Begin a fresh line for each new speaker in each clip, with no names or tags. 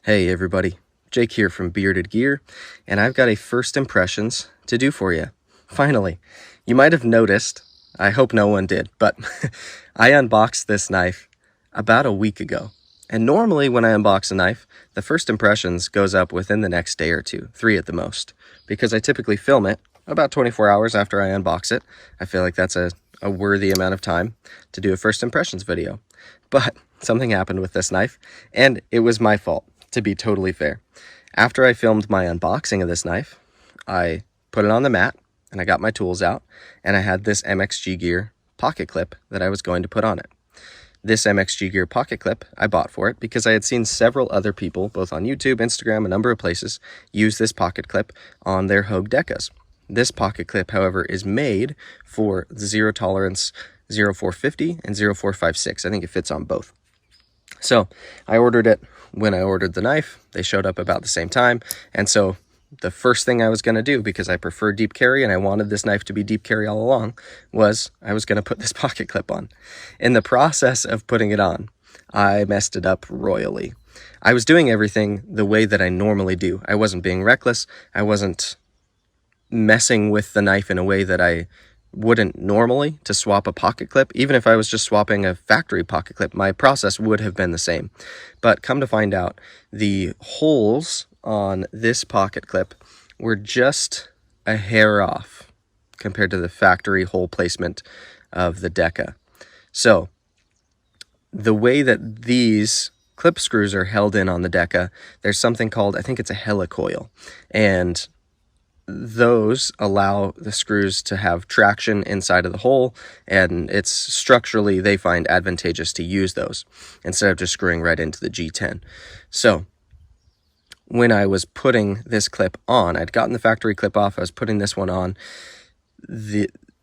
Hey everybody, Jake here from Bearded Gear, and I've got a first impressions to do for you. Finally, you might have noticed, I hope no one did, but I unboxed this knife about a week ago. And normally when I unbox a knife, the first impressions goes up within the next day or two, 3 at the most, because I typically film it about 24 hours after I unbox it. I feel like that's a worthy amount of time to do a first impressions video. But something happened with this knife, and it was my fault, to be totally fair. After I filmed my unboxing of this knife, I put it on the mat, and I got my tools out, and I had this MXG Gear pocket clip that I was going to put on it. This MXG Gear pocket clip, I bought for it because I had seen several other people, both on YouTube, Instagram, a number of places, use this pocket clip on their Hogue Dekas. This pocket clip, however, is made for the zero tolerance 0450 and 0456. I think it fits on both. So I ordered it when I ordered the knife. They showed up about the same time. And so the first thing I was going to do, because I prefer deep carry and I wanted this knife to be deep carry all along, was I was going to put this pocket clip on. In the process of putting it on, I messed it up royally. I was doing everything the way that I normally do. I wasn't being reckless. I wasn't messing with the knife in a way that I wouldn't normally to swap a pocket clip. Even if I was just swapping a factory pocket clip, my process would have been the same. But come to find out, the holes on this pocket clip were just a hair off compared to the factory hole placement of the Deka. So the way that these clip screws are held in on the Deka, there's something called, I think it's a helicoil, and those allow the screws to have traction inside of the hole, and it's structurally, they find advantageous to use those instead of just screwing right into the G10. So when I was putting this clip on, I'd gotten the factory clip off, I was putting this one on,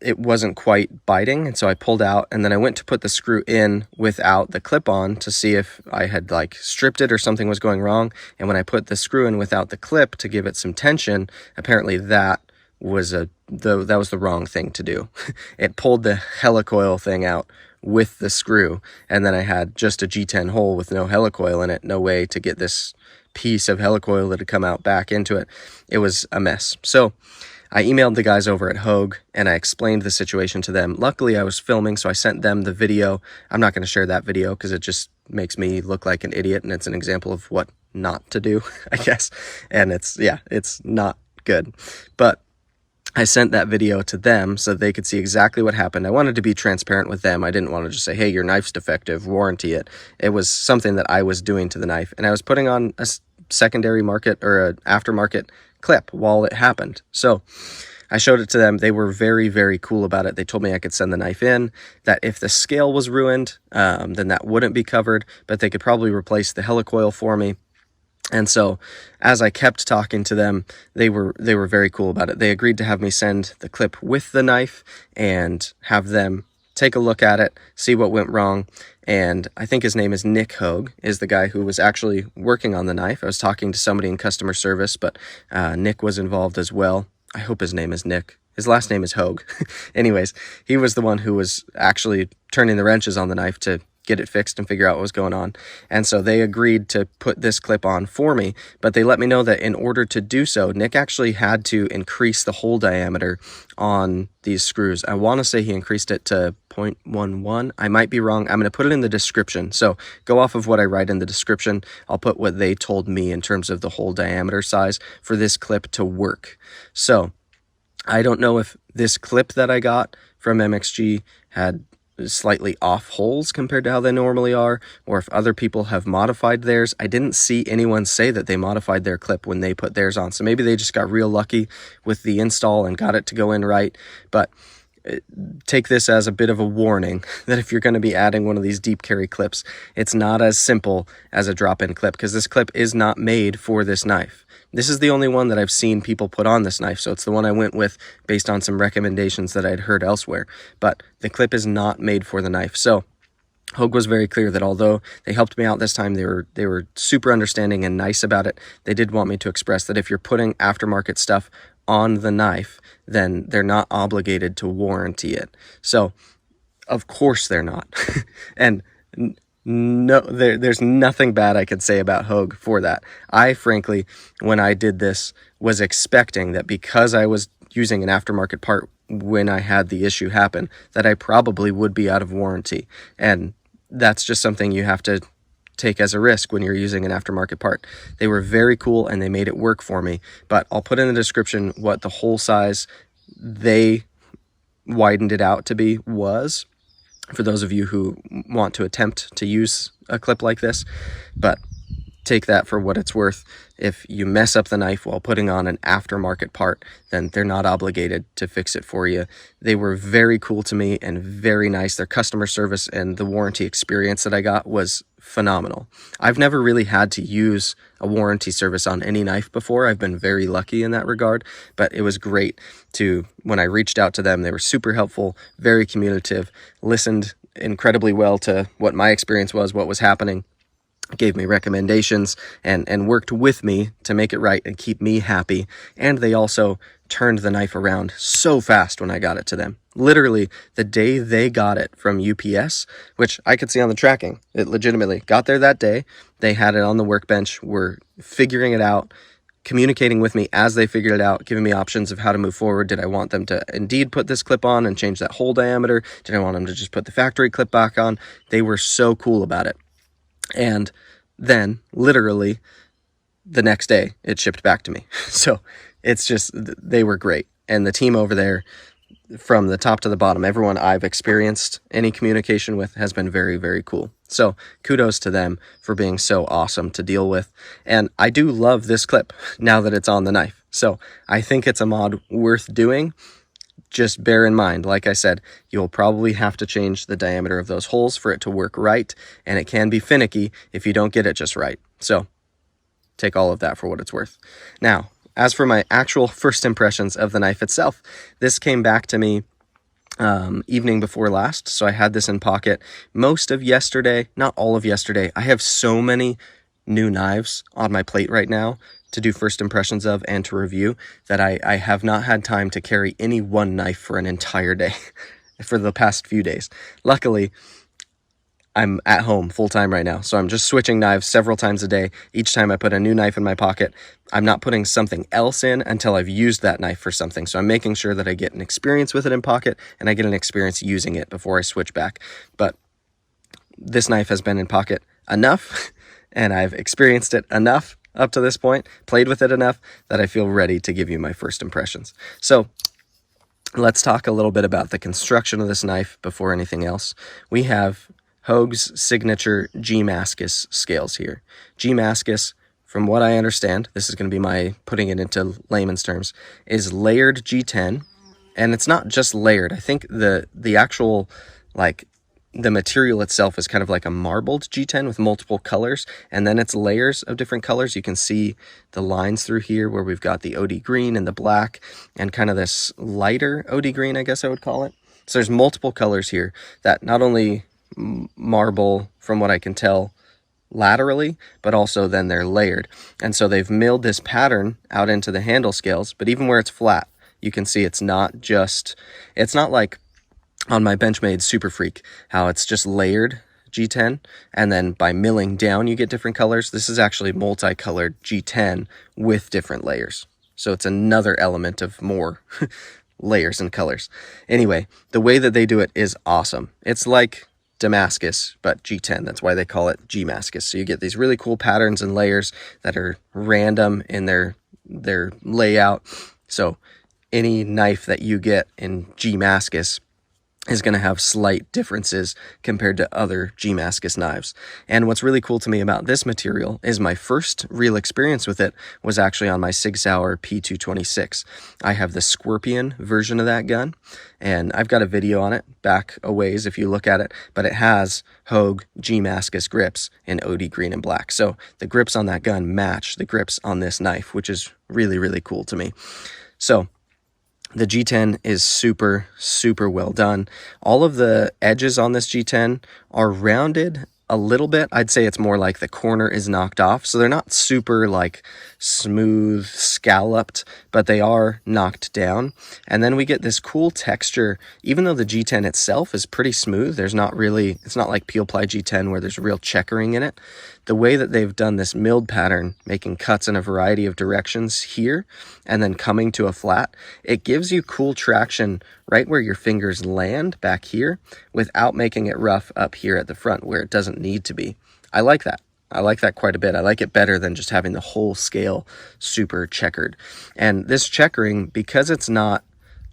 it wasn't quite biting, and so I pulled out, and then I went to put the screw in without the clip on to see if I had like stripped it or something was going wrong. And when I put the screw in without the clip to give it some tension, apparently that was the wrong thing to do. It pulled the helicoil thing out with the screw, and then I had just a G10 hole with no helicoil in it, no way to get this piece of helicoil that had come out back into it. It was a mess. So I emailed the guys over at Hogue, and I explained the situation to them. Luckily, I was filming, so I sent them the video. I'm not going to share that video because it just makes me look like an idiot, and it's an example of what not to do, I guess. And it's not good. But I sent that video to them so they could see exactly what happened. I wanted to be transparent with them. I didn't want to just say, hey, your knife's defective, warranty it. It was something that I was doing to the knife, and I was putting on a secondary market or an aftermarket clip while it happened. So I showed it to them. They were very, very cool about it. They told me I could send the knife in, that if the scale was ruined, then that wouldn't be covered, but they could probably replace the helicoil for me. And so as I kept talking to them, they were very cool about it. They agreed to have me send the clip with the knife and have them take a look at it, see what went wrong. And I think his name is Nick Hogue, is the guy who was actually working on the knife. I was talking to somebody in customer service, but Nick was involved as well. I hope his name is Nick. His last name is Hogue. Anyways, he was the one who was actually turning the wrenches on the knife to get it fixed and figure out what was going on. And so they agreed to put this clip on for me, but they let me know that in order to do so, Nick actually had to increase the hole diameter on these screws. I want to say he increased it to 0.11. I might be wrong. I'm going to put it in the description. So go off of what I write in the description. I'll put what they told me in terms of the hole diameter size for this clip to work. So I don't know if this clip that I got from MXG had slightly off holes compared to how they normally are, or if other people have modified theirs. I didn't see anyone say that they modified their clip when they put theirs on, so maybe they just got real lucky with the install and got it to go in right. But take this as a bit of a warning that if you're going to be adding one of these deep carry clips, it's not as simple as a drop-in clip, because this clip is not made for this knife. This is the only one that I've seen people put on this knife, so it's the one I went with based on some recommendations that I'd heard elsewhere. But the clip is not made for the knife. So Hogue was very clear that although they helped me out this time, they were super understanding and nice about it. They did want me to express that if you're putting aftermarket stuff on the knife, then they're not obligated to warranty it. So of course they're not. And No, there's nothing bad I could say about Hogue for that. I frankly, when I did this, was expecting that because I was using an aftermarket part when I had the issue happen, that I probably would be out of warranty. And that's just something you have to take as a risk when you're using an aftermarket part. They were very cool and they made it work for me, but I'll put in the description what the hole size they widened it out to be was, for those of you who want to attempt to use a clip like this. But take that for what it's worth. If you mess up the knife while putting on an aftermarket part, then they're not obligated to fix it for you. They were very cool to me and very nice. Their customer service and the warranty experience that I got was phenomenal. I've never really had to use a warranty service on any knife before. I've been very lucky in that regard, but it was great to, when I reached out to them, they were super helpful, very communicative, listened incredibly well to what my experience was, what was happening, gave me recommendations, and worked with me to make it right and keep me happy. And they also turned the knife around so fast when I got it to them. Literally, the day they got it from UPS, which I could see on the tracking, it legitimately got there that day. They had it on the workbench, were figuring it out, communicating with me as they figured it out, giving me options of how to move forward. Did I want them to indeed put this clip on and change that hole diameter? Did I want them to just put the factory clip back on? They were so cool about it. And then, literally, the next day, it shipped back to me. So it's just, they were great. And the team over there, from the top to the bottom, everyone I've experienced any communication with has been very, very cool. So kudos to them for being so awesome to deal with. And I do love this clip now that it's on the knife. So I think it's a mod worth doing. Just bear in mind, like I said, you'll probably have to change the diameter of those holes for it to work right, and it can be finicky if you don't get it just right. So take all of that for what it's worth. Now, as for my actual first impressions of the knife itself, this came back to me evening before last, so I had this in pocket most of yesterday, not all of yesterday. I have so many new knives on my plate right now to do first impressions of and to review that I have not had time to carry any one knife for an entire day for the past few days. Luckily, I'm at home full-time right now, so I'm just switching knives several times a day. Each time I put a new knife in my pocket, I'm not putting something else in until I've used that knife for something. So I'm making sure that I get an experience with it in pocket and I get an experience using it before I switch back. But this knife has been in pocket enough and I've experienced it enough up to this point, played with it enough that I feel ready to give you my first impressions. So let's talk a little bit about the construction of this knife before anything else. We have Hogue's signature g-mascus scales here. G-mascus, from what I understand, this is going to be my putting it into layman's terms, is layered G10, and it's not just layered. I think the actual, like, the material itself is kind of like a marbled G10 with multiple colors, and then it's layers of different colors. You can see the lines through here where we've got the OD green and the black and kind of this lighter OD green, I guess I would call it. So there's multiple colors here that not only marble, from what I can tell, laterally, but also then they're layered. And so they've milled this pattern out into the handle scales, but even where it's flat, you can see it's not like on my Benchmade Super Freak, how it's just layered G10, and then by milling down you get different colors. This is actually multicolored G10 with different layers. So it's another element of more layers and colors. Anyway, the way that they do it is awesome. It's like Damascus, but G10. That's why they call it Gmascus. So you get these really cool patterns and layers that are random in their layout. So any knife that you get in Gmascus is going to have slight differences compared to other Gmascus knives. And what's really cool to me about this material is my first real experience with it was actually on my Sig Sauer P226. I have the Scorpion version of that gun, and I've got a video on it back a ways if you look at it, but it has Hogue Gmascus grips in OD Green and Black. So the grips on that gun match the grips on this knife, which is really, really cool to me. So the G10 is super, super well done. All of the edges on this G10 are rounded a little bit. I'd say it's more like the corner is knocked off. So they're not super like smooth scalloped, but they are knocked down. And then we get this cool texture. Even though the G10 itself is pretty smooth, it's not like Peel Ply G10 where there's real checkering in it. The way that they've done this milled pattern, making cuts in a variety of directions here, and then coming to a flat, it gives you cool traction right where your fingers land back here without making it rough up here at the front where it doesn't need to be. I like that. I like that quite a bit. I like it better than just having the whole scale super checkered. And this checkering, because it's not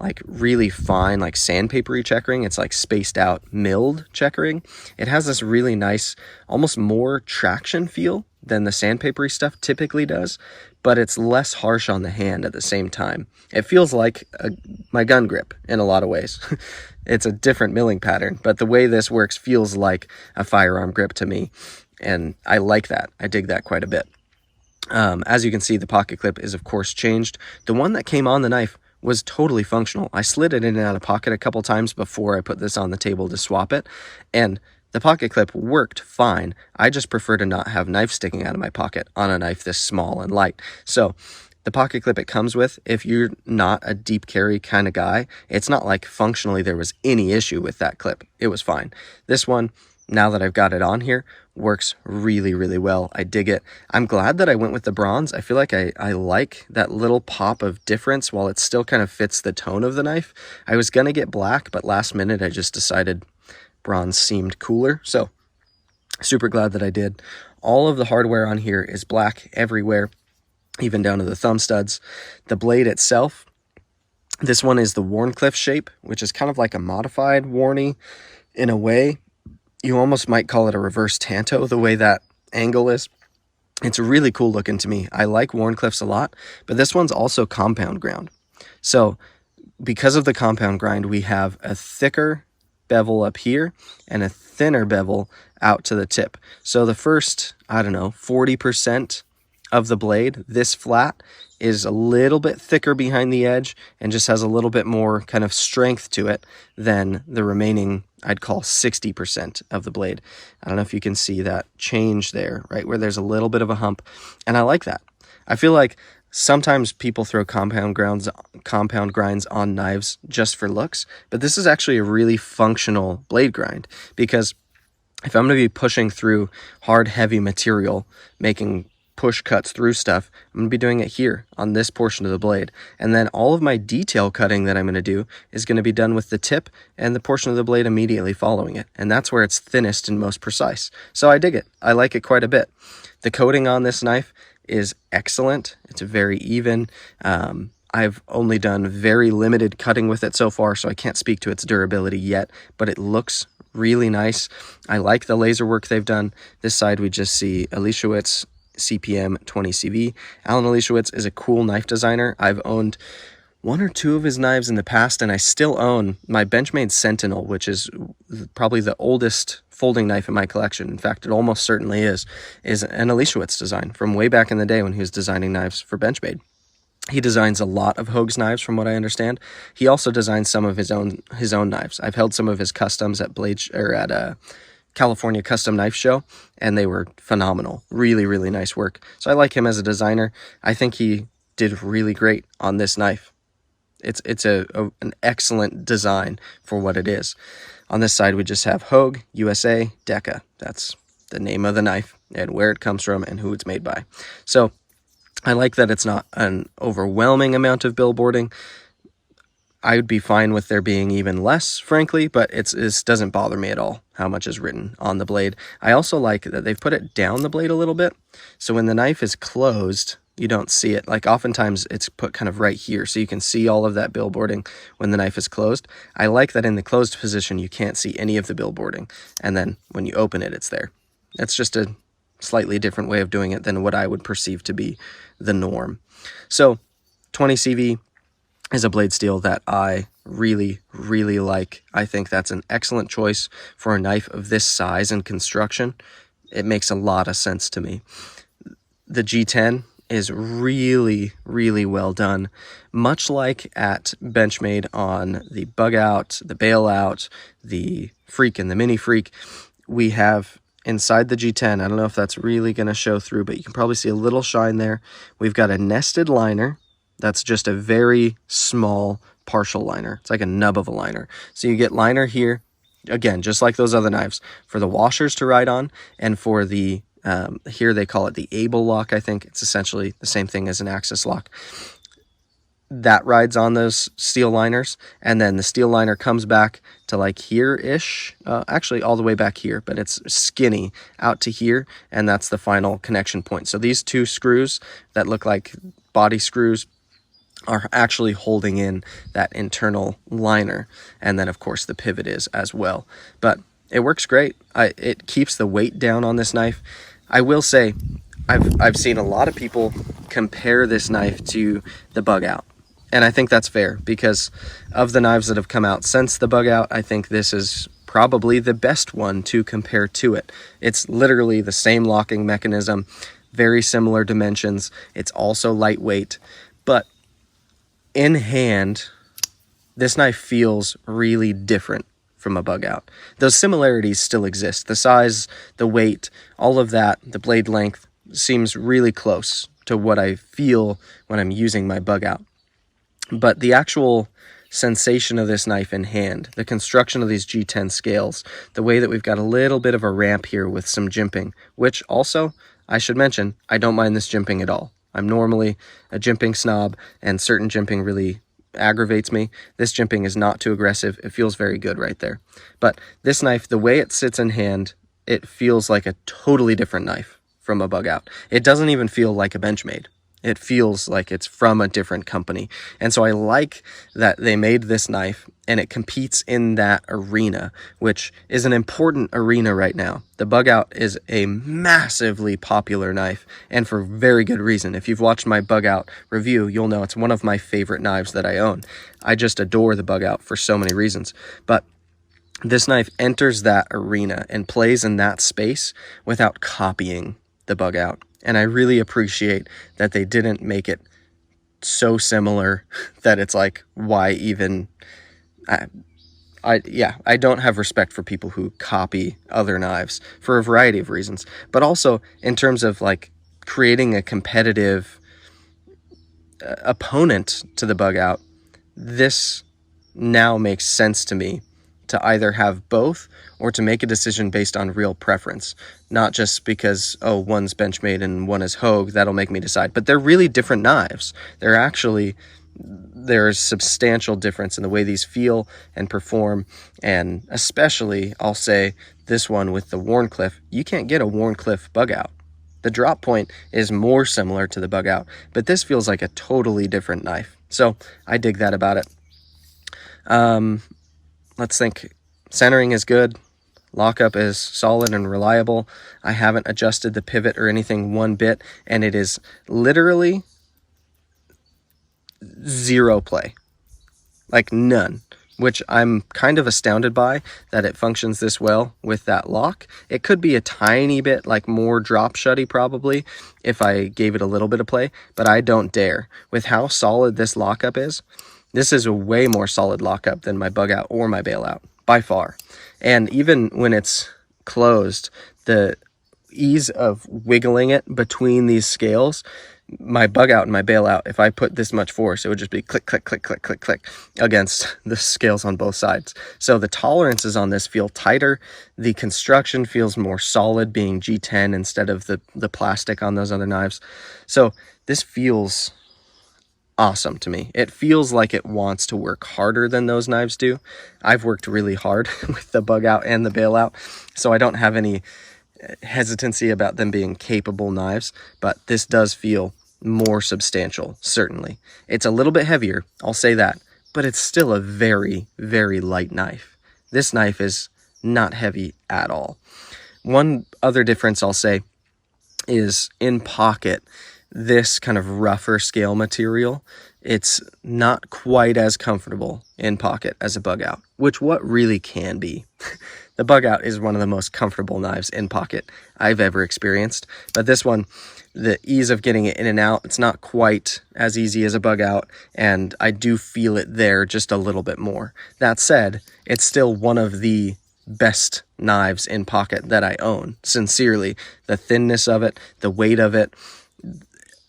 like really fine, like sandpapery checkering, it's like spaced out milled checkering. It has this really nice, almost more traction feel than the sandpapery stuff typically does, but it's less harsh on the hand at the same time. It feels like my gun grip in a lot of ways. It's a different milling pattern, but the way this works feels like a firearm grip to me, and I like that. I dig that quite a bit. As you can see, the pocket clip is of course changed. The one that came on the knife was totally functional. I slid it in and out of pocket a couple times before I put this on the table to swap it, and the pocket clip worked fine. I just prefer to not have knife sticking out of my pocket on a knife this small and light. So the pocket clip it comes with, if you're not a deep carry kind of guy, it's not like functionally there was any issue with that clip. It was fine. This one, now that I've got it on here, works really, really well. I dig it. I'm glad that I went with the bronze. I feel like I like that little pop of difference while it still kind of fits the tone of the knife. I was going to get black, but last minute I just decided bronze seemed cooler. So super glad that I did. All of the hardware on here is black everywhere, even down to the thumb studs. The blade itself, this one is the Wharncliffe shape, which is kind of like a modified Warnie in a way. You almost might call it a reverse Tanto, the way that angle is. It's really cool looking to me. I like Wharncliffes a lot, but this one's also compound ground. So because of the compound grind, we have a thicker bevel up here and a thinner bevel out to the tip. So the first, 40% of the blade, this flat, is a little bit thicker behind the edge and just has a little bit more kind of strength to it than the remaining, I'd call 60% of the blade. I don't know if you can see that change there, right where there's a little bit of a hump, and I like that. I feel like sometimes people throw compound grinds on knives just for looks, but this is actually a really functional blade grind, because if I'm going to be pushing through hard, heavy material, making push cuts through stuff, I'm going to be doing it here on this portion of the blade. And then all of my detail cutting that I'm going to do is going to be done with the tip and the portion of the blade immediately following it. And that's where it's thinnest and most precise. So I dig it. I like it quite a bit. The coating on this knife is excellent. It's very even. I've only done very limited cutting with it so far, so I can't speak to its durability yet, but it looks really nice. I like the laser work they've done. This side we just see Elishewitz CPM 20CV. Alan Elishewitz is a cool knife designer. I've owned one or two of his knives in the past, and I still own my Benchmade Sentinel, which is probably the oldest folding knife in my collection. In fact, it almost certainly is an Elishewitz design from way back in the day when he was designing knives for Benchmade. He designs a lot of Hogue's knives, from what I understand. He also designs some of his own knives. I've held some of his customs at California Custom Knife Show, and they were phenomenal. Really, really nice work. So I like him as a designer. I think he did really great on this knife. It's an excellent design for what it is. On this side, we just have Hogue USA Deka. That's the name of the knife and where it comes from and who it's made by. So I like that it's not an overwhelming amount of billboarding. I would be fine with there being even less, frankly, but it doesn't bother me at all how much is written on the blade. I also like that they've put it down the blade a little bit, so when the knife is closed, you don't see it. Like oftentimes it's put kind of right here, so you can see all of that billboarding when the knife is closed. I like that in the closed position, you can't see any of the billboarding, and then when you open it, it's there. That's just a slightly different way of doing it than what I would perceive to be the norm. So 20 CV is a blade steel that I really, really like. I think that's an excellent choice for a knife of this size and construction. It makes a lot of sense to me. The G10 is really, really well done. Much like at Benchmade on the Bug Out, the Bailout, the Freak, and the Mini Freak, we have inside the G10. I don't know if that's really going to show through, but you can probably see a little shine there. We've got a nested liner. That's just a very small partial liner. It's like a nub of a liner. So you get liner here, again, just like those other knives, for the washers to ride on, and for the, here they call it the able lock, I think. It's essentially the same thing as an axis lock. That rides on those steel liners, and then the steel liner comes back to like here-ish, actually all the way back here, but it's skinny out to here, and that's the final connection point. So these two screws that look like body screws are actually holding in that internal liner, and then of course the pivot is as well. But it works great. It keeps the weight down on this knife. I will say, I've seen a lot of people compare this knife to the Bug Out. And I think that's fair, because of the knives that have come out since the Bug Out, I think this is probably the best one to compare to it. It's literally the same locking mechanism, very similar dimensions. It's also lightweight, but in hand, this knife feels really different from a Bug Out. Those similarities still exist. The size, the weight, all of that, the blade length seems really close to what I feel when I'm using my Bug Out. But the actual sensation of this knife in hand, the construction of these G10 scales, the way that we've got a little bit of a ramp here with some jimping, which also, I should mention, I don't mind this jimping at all. I'm normally a jimping snob, and certain jimping really aggravates me. This jimping is not too aggressive. It feels very good right there. But this knife, the way it sits in hand, it feels like a totally different knife from a Bug Out. It doesn't even feel like a Benchmade. It feels like it's from a different company. And so I like that they made this knife and it competes in that arena, which is an important arena right now. The Bug Out is a massively popular knife, and for very good reason. If you've watched my Bug Out review, you'll know it's one of my favorite knives that I own. I just adore the Bug Out for so many reasons. But this knife enters that arena and plays in that space without copying the Bug Out. And I really appreciate that they didn't make it so similar that it's like, why even... I don't have respect for people who copy other knives for a variety of reasons. But also in terms of like creating a competitive opponent to the Bug Out, this now makes sense to me to either have both or to make a decision based on real preference. Not just because, oh, one's Benchmade and one is Hogue, that'll make me decide. But they're really different knives. There's substantial difference in the way these feel and perform. And especially, I'll say, this one with the Wharncliffe, you can't get a Wharncliffe Bug Out. The drop point is more similar to the Bug Out, but this feels like a totally different knife. So I dig that about it. Let's think. Centering is good. Lockup is solid and reliable. I haven't adjusted the pivot or anything one bit, and it is literally zero play. Like none. Which I'm kind of astounded by, that it functions this well with that lock. It could be a tiny bit like more drop shutty probably if I gave it a little bit of play, but I don't dare. With how solid this lockup is, this is a way more solid lockup than my Bug Out or my Bailout, by far. And even when it's closed, the ease of wiggling it between these scales, my Bug Out and my Bailout, if I put this much force, it would just be click, click, click, click, click, click against the scales on both sides. So the tolerances on this feel tighter. The construction feels more solid, being G10 instead of the plastic on those other knives. So this feels awesome to me. It feels like it wants to work harder than those knives do. I've worked really hard with the Bug Out and the Bailout, so I don't have any hesitancy about them being capable knives, but this does feel more substantial, certainly. It's a little bit heavier, I'll say that, but it's still a very, very light knife. This knife is not heavy at all. One other difference I'll say is in pocket, this kind of rougher scale material, it's not quite as comfortable in pocket as a Bug Out, which what really can be. The Bug Out is one of the most comfortable knives in pocket I've ever experienced, but this one, the ease of getting it in and out, it's not quite as easy as a Bug Out, and I do feel it there just a little bit more. That said, it's still one of the best knives in pocket that I own. Sincerely, the thinness of it, the weight of it,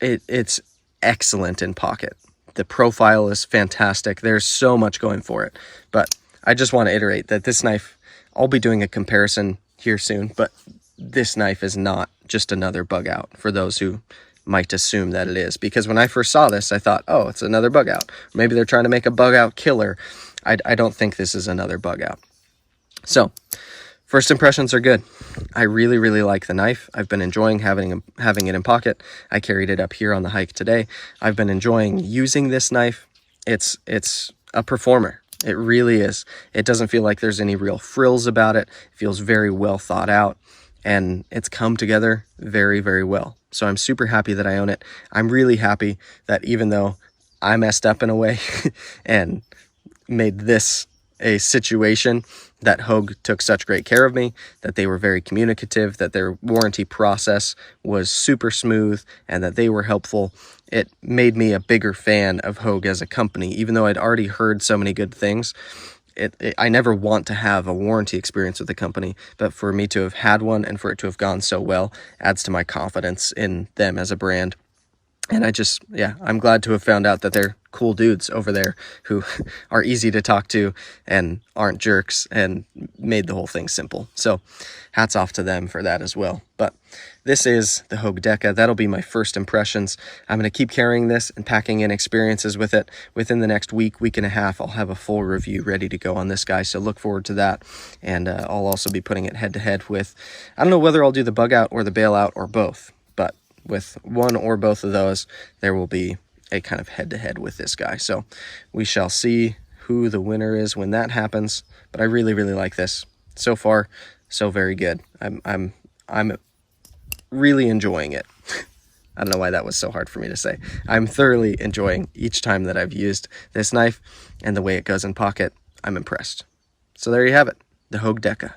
it's excellent in pocket. The profile is fantastic. There's so much going for it. But I just want to iterate that this knife, I'll be doing a comparison here soon, but this knife is not just another bug out for those who might assume that it is. Because when I first saw this, I thought, oh, it's another bug out. Maybe they're trying to make a bug out killer. I don't think this is another bug out. So, first impressions are good. I really, really like the knife. I've been enjoying having it in pocket. I carried it up here on the hike today. I've been enjoying using this knife. It's a performer. It really is. It doesn't feel like there's any real frills about it. It feels very well thought out, and it's come together very, very well. So I'm super happy that I own it. I'm really happy that even though I messed up in a way and made this a situation, that Hogue took such great care of me, that they were very communicative, that their warranty process was super smooth, and that they were helpful. It made me a bigger fan of Hogue as a company, even though I'd already heard so many good things. I never want to have a warranty experience with the company, but for me to have had one and for it to have gone so well adds to my confidence in them as a brand. And I'm glad to have found out that they're cool dudes over there who are easy to talk to and aren't jerks and made the whole thing simple. So hats off to them for that as well. But this is the Hogue Deka. That'll be my first impressions. I'm going to keep carrying this and packing in experiences with it. Within the next week and a half, I'll have a full review ready to go on this guy. So look forward to that. And I'll also be putting it head to head with, I don't know whether I'll do the bug out or the bailout or both, but with one or both of those, there will be a kind of head-to-head with this guy. So we shall see who the winner is when that happens. But I really, really like this. So far, so very good. I'm really enjoying it. I don't know why that was so hard for me to say. I'm thoroughly enjoying each time that I've used this knife, and the way it goes in pocket, I'm impressed. So there you have it, the Hogue Deka.